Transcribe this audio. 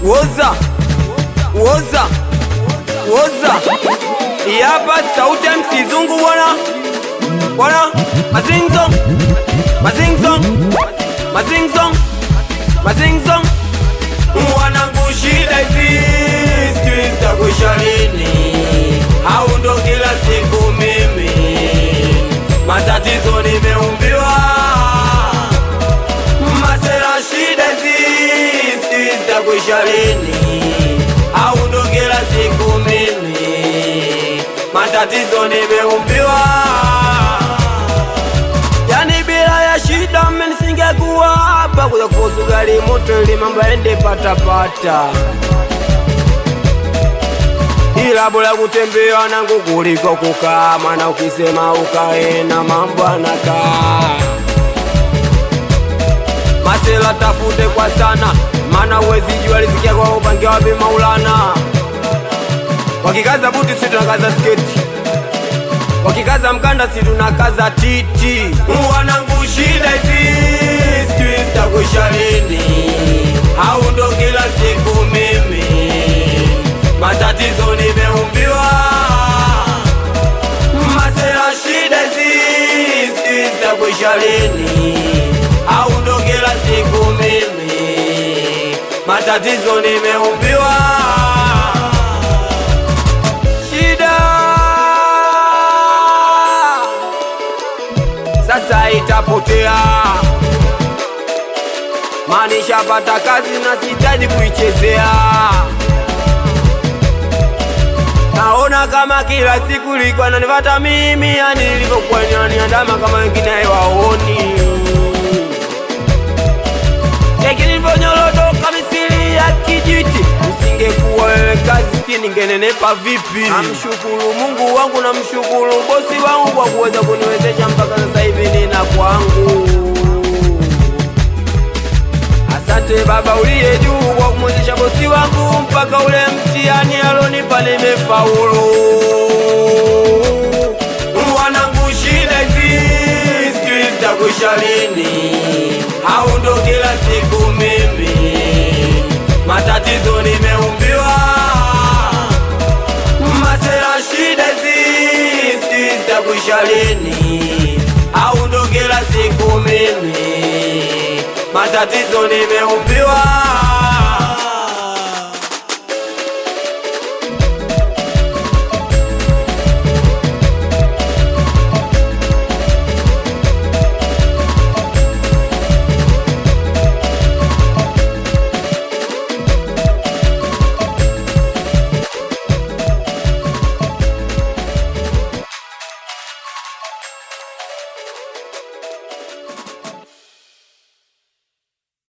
Woza Yapa sauti ya msizungu bwana Mazingzong Mwanangu shida hizi zitakusha lini? Au ndo kila siku mimi matatizo nimeumbiwa? Masela shida hizi zitakusha lini? Au ndo kila siku mimi matatizo nimeumbiwa? Yani bila ya shida mimi nisingekuwa hapa kuja kufuzu gari moto ili mambo yaende patapata. Ila bora kutembea nangu kuliko kukaa, maana ukisema ukae na mambo anakaa. Masela tafute kwa sana, maana uwezi jua riziki yako upange wapi Maulana. Wakikaza buti si tunakaza sketi, wakikaza mkanda si tunakaza titi. Mwanangu shida hizi zitakusha lini? Au ndo kila siku mimi matatizo nimeumbiwa? Masela shida hizi zitakusha lini? Au ndo kila siku mimi matatizo nimeumbiwa? Sasa itapotea, maanisha pata kazi na sitaji kuichezea. Naona kama kila siku liko ananifata mimi, yani nilivyokuwa niandama kama wengine hawaoni. Lakini nilivyonyolotoka misili ya kijiti, usingekuwa wewe kazi ningenenepa vipi? Namshukuru Mungu wangu, namshukuru bosi wangu kwa kuweza kuniwezesha mpaka sasa hivi nina kwangu. Asante Baba uliye juu kwa kumwezesha bosi wangu mpaka ule mtihani alonipa nimefaulu. Mwanangu shida hizi zitakusha lini? Au ndo kila siku mimi matatizo nimeumbiwa? Masela shida hizi zitakusha lini? Au ndo kila siku mimi matatizo nimeumbiwa?